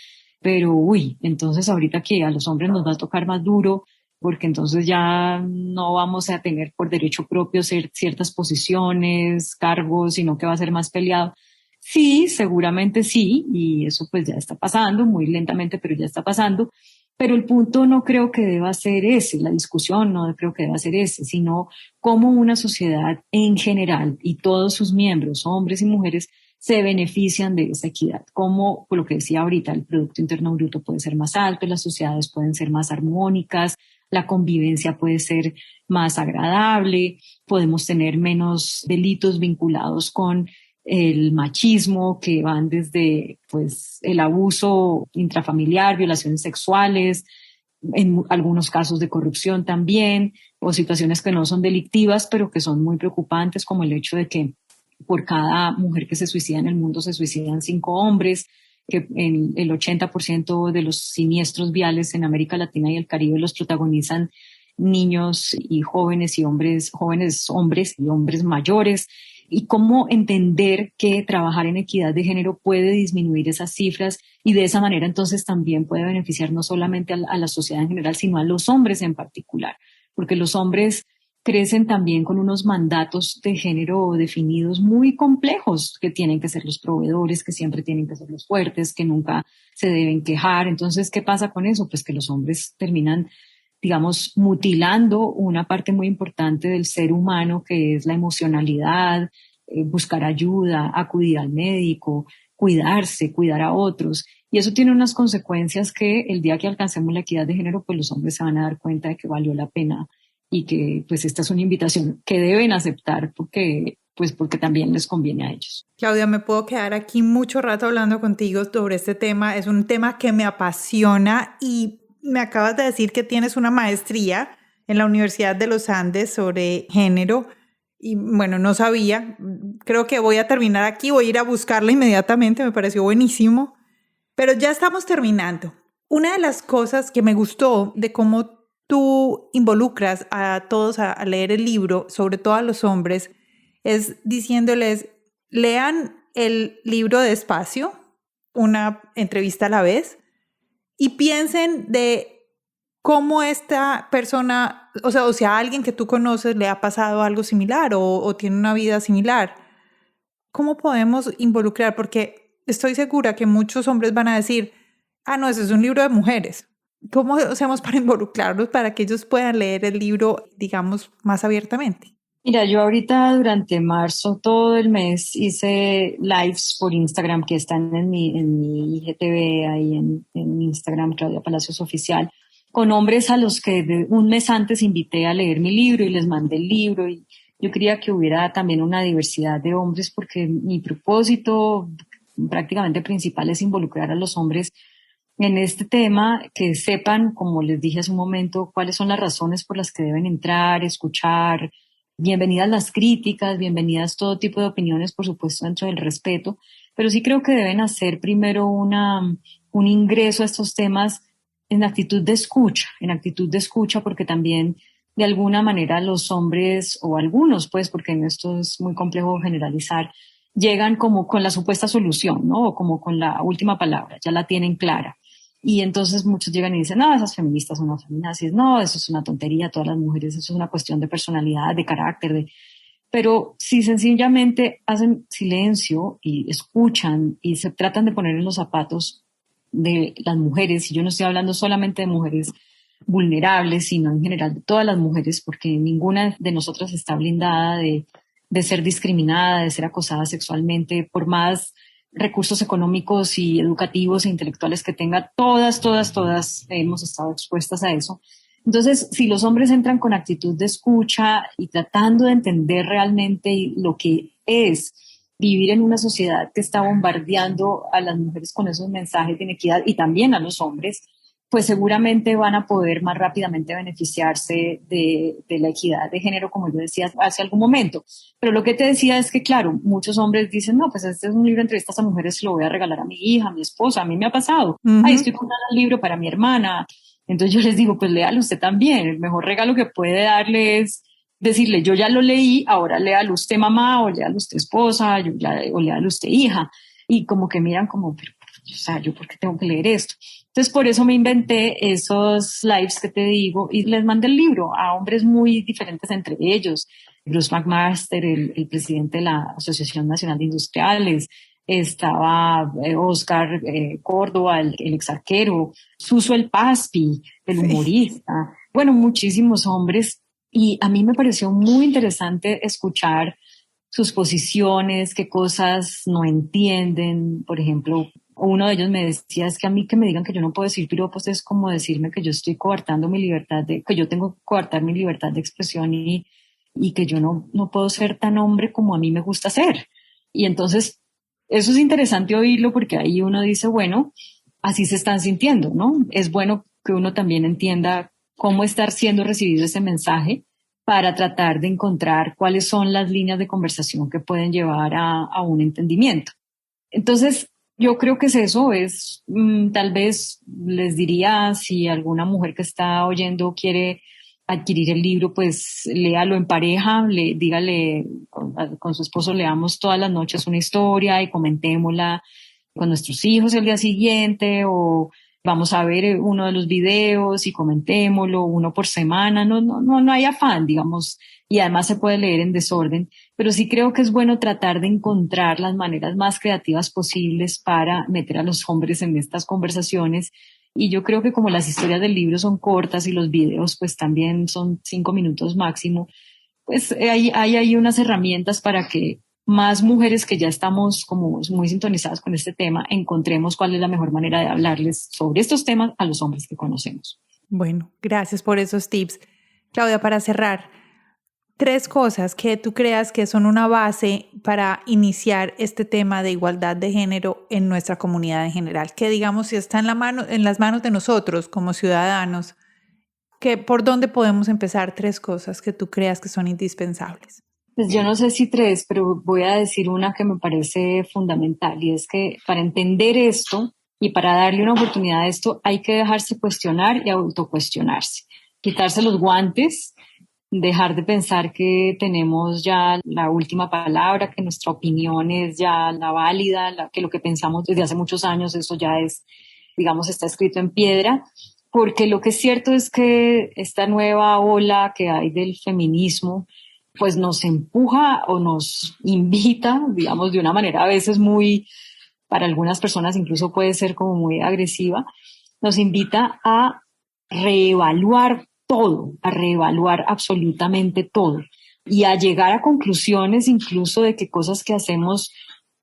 Pero, entonces ahorita que a los hombres nos va a tocar más duro, porque entonces ya no vamos a tener por derecho propio ciertas posiciones, cargos, sino que va a ser más peleado. Sí, seguramente sí, y eso pues ya está pasando, muy lentamente, pero ya está pasando. Pero el punto no creo que deba ser ese, la discusión no creo que deba ser ese, sino cómo una sociedad en general y todos sus miembros, hombres y mujeres, se benefician de esa equidad. Como, por lo que decía ahorita, el Producto Interno Bruto puede ser más alto, las sociedades pueden ser más armónicas, la convivencia puede ser más agradable, podemos tener menos delitos vinculados con el machismo que van desde pues, el abuso intrafamiliar, violaciones sexuales, en algunos casos de corrupción también, o situaciones que no son delictivas, pero que son muy preocupantes, como el hecho de que por cada mujer que se suicida en el mundo se suicidan 5 hombres, que en el 80% de los siniestros viales en América Latina y el Caribe los protagonizan niños y jóvenes hombres y hombres mayores, y cómo entender que trabajar en equidad de género puede disminuir esas cifras y de esa manera entonces también puede beneficiar no solamente a la sociedad en general, sino a los hombres en particular, porque los hombres crecen también con unos mandatos de género definidos muy complejos, que tienen que ser los proveedores, que siempre tienen que ser los fuertes, que nunca se deben quejar. Entonces, ¿qué pasa con eso? Pues que los hombres terminan, digamos, mutilando una parte muy importante del ser humano, que es la emocionalidad, buscar ayuda, acudir al médico, cuidarse, cuidar a otros. Y eso tiene unas consecuencias que el día que alcancemos la equidad de género, pues los hombres se van a dar cuenta de que valió la pena y que pues esta es una invitación que deben aceptar porque también les conviene a ellos. Claudia, me puedo quedar aquí mucho rato hablando contigo sobre este tema. Es un tema que me apasiona y me acabas de decir que tienes una maestría en la Universidad de los Andes sobre género. Y bueno, no sabía. Creo que voy a terminar aquí, voy a ir a buscarla inmediatamente, me pareció buenísimo. Pero ya estamos terminando. Una de las cosas que me gustó de cómo tú involucras a todos a leer el libro, sobre todo a los hombres, es diciéndoles, lean el libro despacio, una entrevista a la vez, y piensen de cómo esta persona, o sea, a alguien que tú conoces le ha pasado algo similar o tiene una vida similar. ¿Cómo podemos involucrar? Porque estoy segura que muchos hombres van a decir, no, ese es un libro de mujeres. ¿Cómo hacemos para involucrarlos para que ellos puedan leer el libro, digamos, más abiertamente? Mira, yo ahorita durante marzo, todo el mes, hice lives por Instagram que están en mi IGTV, ahí en Instagram, Claudia Palacios Oficial, con hombres a los que un mes antes invité a leer mi libro y les mandé el libro. Y yo quería que hubiera también una diversidad de hombres porque mi propósito prácticamente principal es involucrar a los hombres en este tema, que sepan, como les dije hace un momento, cuáles son las razones por las que deben entrar, escuchar. Bienvenidas las críticas, bienvenidas todo tipo de opiniones, por supuesto, dentro del respeto, pero sí creo que deben hacer primero un ingreso a estos temas en actitud de escucha, porque también de alguna manera los hombres, o algunos, pues, porque en esto es muy complejo generalizar, llegan como con la supuesta solución, ¿no? O como con la última palabra, ya la tienen clara. Y entonces muchos llegan y dicen, no, esas feministas son unas feminazis, no, eso es una tontería, todas las mujeres, eso es una cuestión de personalidad, de carácter, Pero si sencillamente hacen silencio y escuchan y se tratan de poner en los zapatos de las mujeres, y yo no estoy hablando solamente de mujeres vulnerables, sino en general de todas las mujeres, porque ninguna de nosotras está blindada de ser discriminada, de ser acosada sexualmente, por más recursos económicos y educativos e intelectuales que tenga, todas hemos estado expuestas a eso. Entonces, si los hombres entran con actitud de escucha y tratando de entender realmente lo que es vivir en una sociedad que está bombardeando a las mujeres con esos mensajes de inequidad y también a los hombres, pues seguramente van a poder más rápidamente beneficiarse de la equidad de género, como yo decía hace algún momento. Pero lo que te decía es que, claro, muchos hombres dicen, no, pues este es un libro de entrevistas a mujeres, se lo voy a regalar a mi hija, a mi esposa, a mí me ha pasado. Ay, estoy comprando un libro para mi hermana. Entonces yo les digo, pues léalo usted también. El mejor regalo que puede darle es decirle, yo ya lo leí, ahora léalo usted mamá, o léalo usted esposa, o léalo usted hija. Y como que miran como, pero, o sea, ¿yo por qué tengo que leer esto? Entonces, por eso me inventé esos lives que te digo y les mandé el libro a hombres muy diferentes entre ellos. Bruce McMaster, el presidente de la Asociación Nacional de Industriales, estaba Oscar Córdoba, el ex arquero, Suso el Paspi, el humorista, bueno, muchísimos hombres. Y a mí me pareció muy interesante escuchar sus posiciones, qué cosas no entienden. Por ejemplo, uno de ellos me decía, es que a mí que me digan que yo no puedo decir piropos es como decirme que yo estoy coartando mi libertad, que yo tengo que coartar mi libertad de expresión y que yo no puedo ser tan hombre como a mí me gusta ser. Y entonces, eso es interesante oírlo porque ahí uno dice, bueno, así se están sintiendo, ¿no? Es bueno que uno también entienda cómo estar siendo recibido ese mensaje para tratar de encontrar cuáles son las líneas de conversación que pueden llevar a un entendimiento. Entonces, yo creo que tal vez les diría, si alguna mujer que está oyendo quiere adquirir el libro, pues léalo en pareja, dígale con su esposo, leamos todas las noches una historia y comentémosla con nuestros hijos el día siguiente, o vamos a ver uno de los videos y comentémoslo, uno por semana, no hay afán, digamos, y además se puede leer en desorden, pero sí creo que es bueno tratar de encontrar las maneras más creativas posibles para meter a los hombres en estas conversaciones. Y yo creo que como las historias del libro son cortas y los videos pues también son 5 minutos máximo, pues hay ahí unas herramientas para que más mujeres que ya estamos como muy sintonizadas con este tema, encontremos cuál es la mejor manera de hablarles sobre estos temas a los hombres que conocemos. Bueno, gracias por esos tips. Claudia, para cerrar, 3 cosas que tú creas que son una base para iniciar este tema de igualdad de género en nuestra comunidad en general, que digamos si está en las manos de nosotros como ciudadanos, que por dónde podemos empezar 3 cosas que tú creas que son indispensables. Pues yo no sé si 3, pero voy a decir una que me parece fundamental y es que para entender esto y para darle una oportunidad a esto hay que dejarse cuestionar y autocuestionarse, quitarse los guantes, dejar de pensar que tenemos ya la última palabra, que nuestra opinión es ya la válida, que lo que pensamos desde hace muchos años, eso ya es, digamos, está escrito en piedra, porque lo que es cierto es que esta nueva ola que hay del feminismo, pues nos empuja o nos invita, digamos, de una manera a veces muy, para algunas personas incluso puede ser como muy agresiva, nos invita a reevaluar todo, a reevaluar absolutamente todo y a llegar a conclusiones incluso de que cosas que hacemos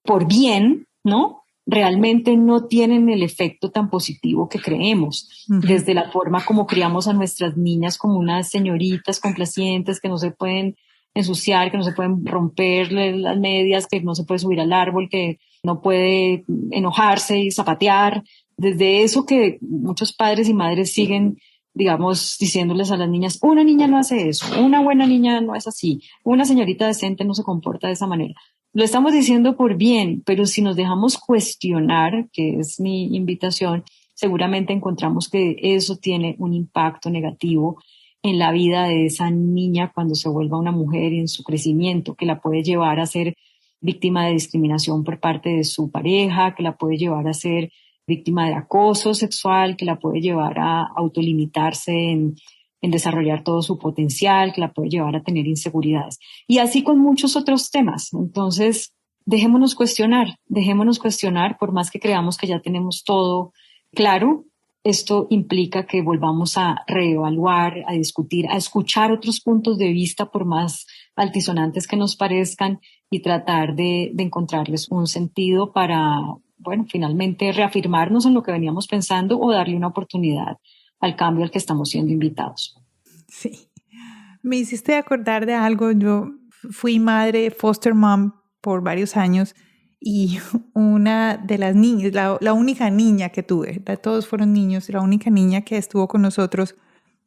por bien, ¿no? Realmente no tienen el efecto tan positivo que creemos. Uh-huh. Desde la forma como criamos a nuestras niñas como unas señoritas complacientes que no se pueden ensuciar, que no se pueden romper las medias, que no se puede subir al árbol, que no puede enojarse y zapatear. Desde eso que muchos padres y madres siguen, digamos, diciéndoles a las niñas, una niña no hace eso, una buena niña no es así, una señorita decente no se comporta de esa manera. Lo estamos diciendo por bien, pero si nos dejamos cuestionar, que es mi invitación, seguramente encontramos que eso tiene un impacto negativo en la vida de esa niña cuando se vuelva una mujer y en su crecimiento, que la puede llevar a ser víctima de discriminación por parte de su pareja, que la puede llevar a ser víctima de acoso sexual, que la puede llevar a autolimitarse en desarrollar todo su potencial, que la puede llevar a tener inseguridades. Y así con muchos otros temas. Entonces, dejémonos cuestionar, por más que creamos que ya tenemos todo claro. Esto implica que volvamos a reevaluar, a discutir, a escuchar otros puntos de vista, por más altisonantes que nos parezcan, y tratar de encontrarles un sentido para, bueno, finalmente reafirmarnos en lo que veníamos pensando o darle una oportunidad al cambio al que estamos siendo invitados. Sí. Me hiciste acordar de algo. Yo fui madre, foster mom, por varios años. Y una de las niñas, la única niña que tuve, todos fueron niños, la única niña que estuvo con nosotros,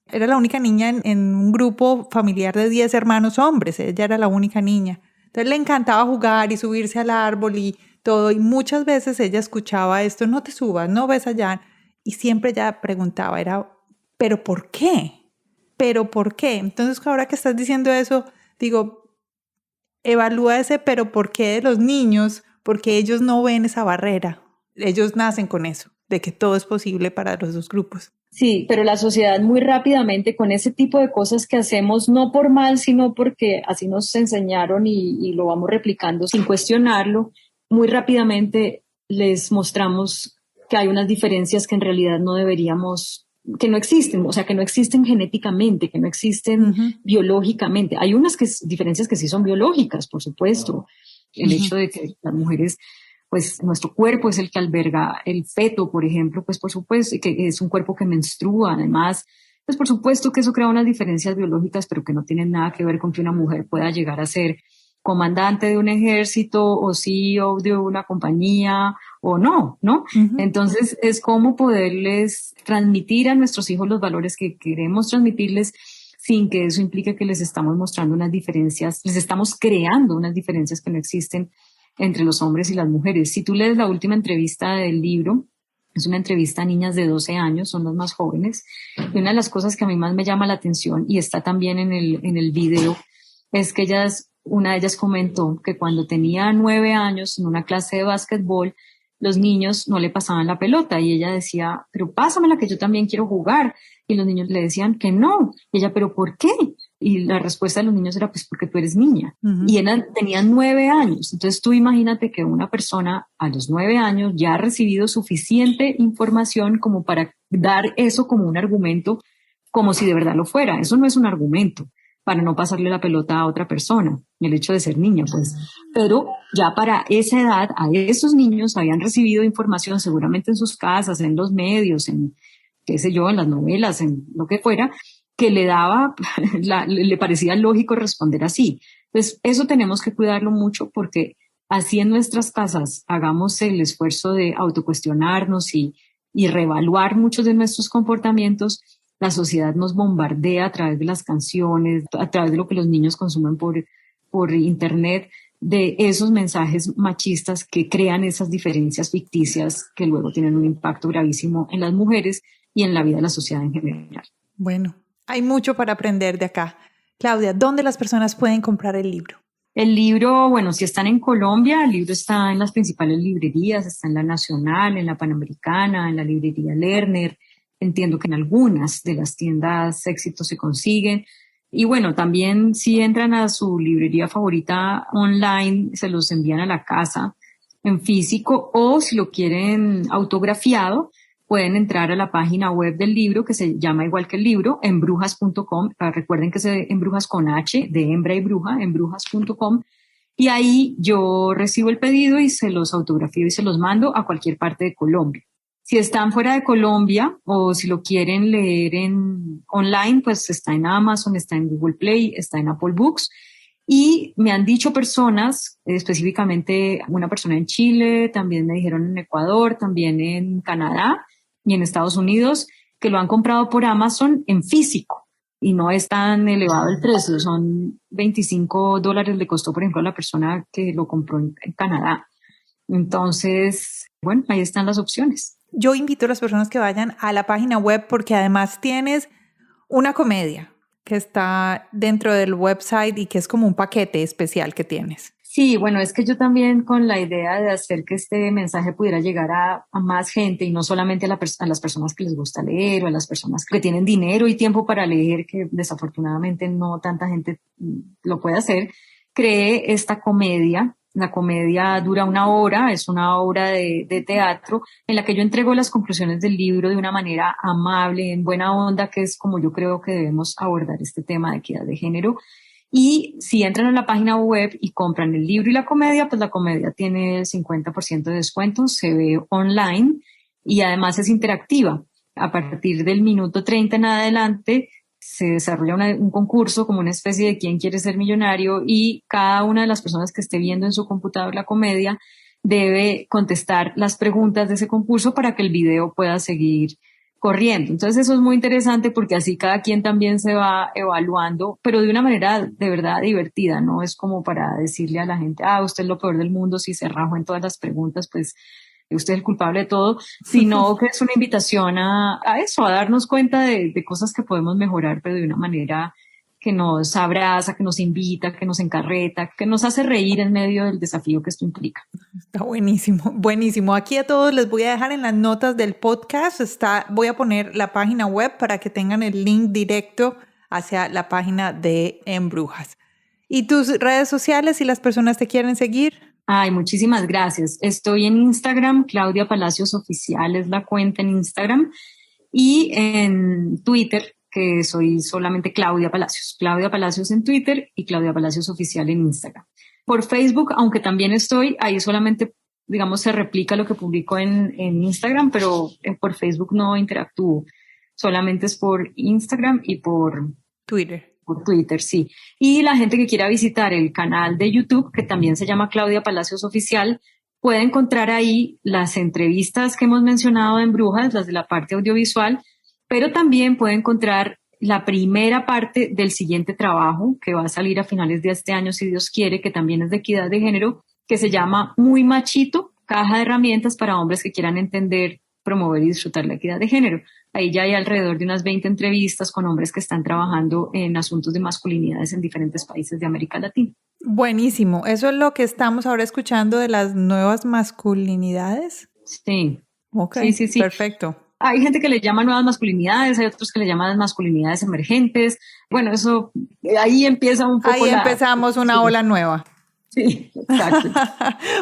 era la única niña en un grupo familiar de 10 hermanos hombres, ella era la única niña. Entonces le encantaba jugar y subirse al árbol y todo, y muchas veces ella escuchaba esto, no te subas, no ves allá, y siempre ella preguntaba, ¿pero por qué? ¿Pero por qué? Entonces ahora que estás diciendo eso, digo, evalúa ese pero por qué de los niños, porque ellos no ven esa barrera, ellos nacen con eso, de que todo es posible para los dos grupos. Sí, pero la sociedad muy rápidamente con ese tipo de cosas que hacemos, no por mal, sino porque así nos enseñaron y lo vamos replicando sin cuestionarlo, muy rápidamente les mostramos que hay unas diferencias que en realidad no deberíamos, que no existen, o sea, que no existen genéticamente, que no existen biológicamente. Hay unas diferencias que sí son biológicas, por supuesto. El hecho de que las mujeres, pues nuestro cuerpo es el que alberga el feto, por ejemplo, pues por supuesto, que es un cuerpo que menstrua, además, pues por supuesto que eso crea unas diferencias biológicas, pero que no tienen nada que ver con que una mujer pueda llegar a ser comandante de un ejército o CEO de una compañía o no, ¿no? Entonces es como poderles transmitir a nuestros hijos los valores que queremos transmitirles sin que eso implique que les estamos mostrando unas diferencias, les estamos creando unas diferencias que no existen entre los hombres y las mujeres. Si tú lees la última entrevista del libro, es una entrevista a niñas de 12 años, son las más jóvenes, y una de las cosas que a mí más me llama la atención, y está también en el video, es que una de ellas comentó que cuando tenía 9 años, en una clase de básquetbol, los niños no le pasaban la pelota y ella decía, pero pásamela que yo también quiero jugar. Y los niños le decían que no. Y ella, pero ¿por qué? Y la respuesta de los niños era, pues porque tú eres niña. Y tenían 9 años. Entonces tú imagínate que una persona a los 9 años ya ha recibido suficiente información como para dar eso como un argumento, como si de verdad lo fuera. Eso no es un argumento para no pasarle la pelota a otra persona, el hecho de ser niña, pues. Pero ya para esa edad, a esos niños habían recibido información seguramente en sus casas, en los medios, en qué sé yo, en las novelas, en lo que fuera, que le daba, le parecía lógico responder así. Entonces, eso tenemos que cuidarlo mucho porque así en nuestras casas hagamos el esfuerzo de autocuestionarnos y reevaluar muchos de nuestros comportamientos. La sociedad nos bombardea a través de las canciones, a través de lo que los niños consumen por internet, de esos mensajes machistas que crean esas diferencias ficticias que luego tienen un impacto gravísimo en las mujeres y en la vida de la sociedad en general. Bueno, hay mucho para aprender de acá. Claudia, ¿dónde las personas pueden comprar el libro? El libro, bueno, si están en Colombia, el libro está en las principales librerías, está en la Nacional, en la Panamericana, en la librería Lerner. Entiendo que en algunas de las tiendas Éxito se consiguen. Y bueno, también si entran a su librería favorita online, se los envían a la casa en físico, o si lo quieren autografiado, pueden entrar a la página web del libro, que se llama igual que el libro, embrujas.com. Recuerden que se embrujas con H, de hembra y bruja, embrujas.com. Y ahí yo recibo el pedido y se los autografío y se los mando a cualquier parte de Colombia. Si están fuera de Colombia o si lo quieren leer online, pues está en Amazon, está en Google Play, está en Apple Books. Y me han dicho personas, específicamente una persona en Chile, también me dijeron en Ecuador, también en Canadá y en Estados Unidos, que lo han comprado por Amazon en físico. Y no es tan elevado el precio, son $25 le costó, por ejemplo, a la persona que lo compró en Canadá. Entonces, bueno, ahí están las opciones. Yo invito a las personas que vayan a la página web porque además tienes una comedia que está dentro del website y que es como un paquete especial que tienes. Sí, bueno, es que yo también con la idea de hacer que este mensaje pudiera llegar a más gente y no solamente a las personas que les gusta leer o a las personas que tienen dinero y tiempo para leer, que desafortunadamente no tanta gente lo puede hacer, creé esta comedia. La comedia dura 1 hora, es una obra de teatro en la que yo entrego las conclusiones del libro de una manera amable, en buena onda, que es como yo creo que debemos abordar este tema de equidad de género. Y si entran a la página web y compran el libro y la comedia, pues la comedia tiene el 50% de descuento, se ve online y además es interactiva. A partir del minuto 30 en adelante, se desarrolla un concurso como una especie de quién quiere ser millonario y cada una de las personas que esté viendo en su computador la comedia debe contestar las preguntas de ese concurso para que el video pueda seguir corriendo. Entonces eso es muy interesante porque así cada quien también se va evaluando, pero de una manera de verdad divertida, no es como para decirle a la gente, usted es lo peor del mundo si se rajó en todas las preguntas, pues usted es el culpable de todo, sino que es una invitación a eso, a darnos cuenta de cosas que podemos mejorar, pero de una manera que nos abraza, que nos invita, que nos encarreta, que nos hace reír en medio del desafío que esto implica. Está buenísimo, buenísimo. Aquí a todos les voy a dejar en las notas del podcast, voy a poner la página web para que tengan el link directo hacia la página de Embrujas. ¿Y tus redes sociales si las personas te quieren seguir? Ay, muchísimas gracias. Estoy en Instagram, Claudia Palacios Oficial es la cuenta en Instagram, y en Twitter, que soy solamente Claudia Palacios en Twitter y Claudia Palacios Oficial en Instagram. Por Facebook, aunque también estoy, ahí solamente, digamos, se replica lo que publico en Instagram, pero por Facebook no interactúo, solamente es por Instagram y por Twitter. Por Twitter, sí. Y la gente que quiera visitar el canal de YouTube, que también se llama Claudia Palacios Oficial, puede encontrar ahí las entrevistas que hemos mencionado en Brujas, las de la parte audiovisual, pero también puede encontrar la primera parte del siguiente trabajo que va a salir a finales de este año, si Dios quiere, que también es de equidad de género, que se llama Muy Machito, caja de herramientas para hombres que quieran entender, promover y disfrutar la equidad de género. Ahí ya hay alrededor de unas 20 entrevistas con hombres que están trabajando en asuntos de masculinidades en diferentes países de América Latina. Buenísimo. ¿Eso es lo que estamos ahora escuchando de las nuevas masculinidades? Sí. Ok, Sí. perfecto. Hay gente que le llama nuevas masculinidades, hay otros que le llaman masculinidades emergentes. Bueno, eso, ahí empieza un poco Ahí empezamos una ola nueva. Sí, exacto.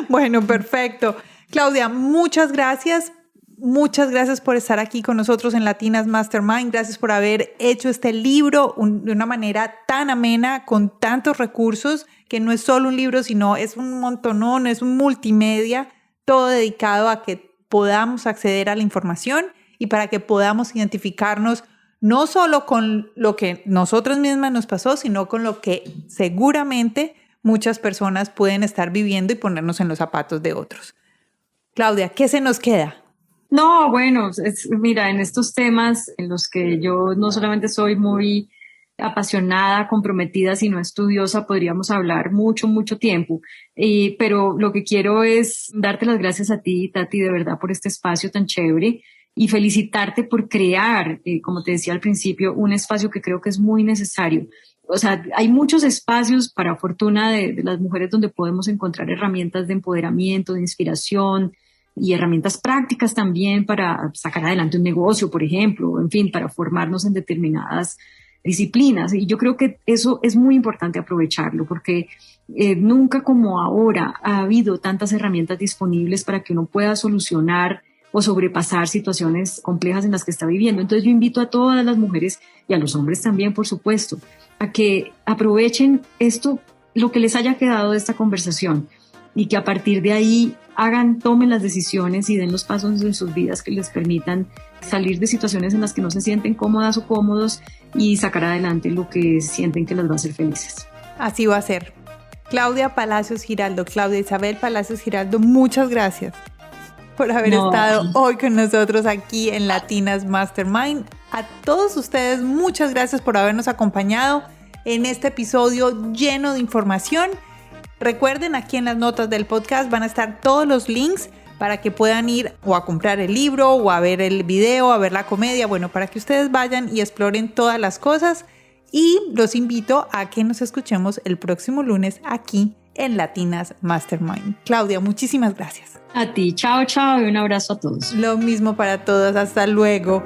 Bueno, perfecto. Claudia, muchas gracias. Muchas gracias por estar aquí con nosotros en Latinas Mastermind. Gracias por haber hecho este libro de una manera tan amena, con tantos recursos, que no es solo un libro, sino es un montonón, es un multimedia, todo dedicado a que podamos acceder a la información y para que podamos identificarnos no solo con lo que nosotros mismas nos pasó, sino con lo que seguramente muchas personas pueden estar viviendo y ponernos en los zapatos de otros. Claudia, ¿qué se nos queda? No, bueno, mira, en estos temas en los que yo no solamente soy muy apasionada, comprometida, sino estudiosa, podríamos hablar mucho tiempo. Pero lo que quiero es darte las gracias a ti, Tati, de verdad, por este espacio tan chévere y felicitarte por crear, como te decía al principio, un espacio que creo que es muy necesario. O sea, hay muchos espacios, para fortuna de las mujeres, donde podemos encontrar herramientas de empoderamiento, de inspiración, y herramientas prácticas también para sacar adelante un negocio, por ejemplo, en fin, para formarnos en determinadas disciplinas. Y yo creo que eso es muy importante aprovecharlo, porque nunca como ahora ha habido tantas herramientas disponibles para que uno pueda solucionar o sobrepasar situaciones complejas en las que está viviendo. Entonces yo invito a todas las mujeres y a los hombres también, por supuesto, a que aprovechen esto, lo que les haya quedado de esta conversación, y que a partir de ahí tomen las decisiones y den los pasos en sus vidas que les permitan salir de situaciones en las que no se sienten cómodas o cómodos y sacar adelante lo que sienten que las va a hacer felices. Así va a ser. Claudia Palacios Giraldo, Claudia Isabel Palacios Giraldo, muchas gracias por haber estado hoy con nosotros aquí en Latinas Mastermind. A todos ustedes, muchas gracias por habernos acompañado en este episodio lleno de información. Recuerden, aquí en las notas del podcast van a estar todos los links para que puedan ir o a comprar el libro o a ver el video, a ver la comedia, bueno, para que ustedes vayan y exploren todas las cosas. Y los invito a que nos escuchemos el próximo lunes aquí en Latinas Mastermind. Claudia, muchísimas gracias. A ti, chao y un abrazo a todos. Lo mismo para todos, hasta luego.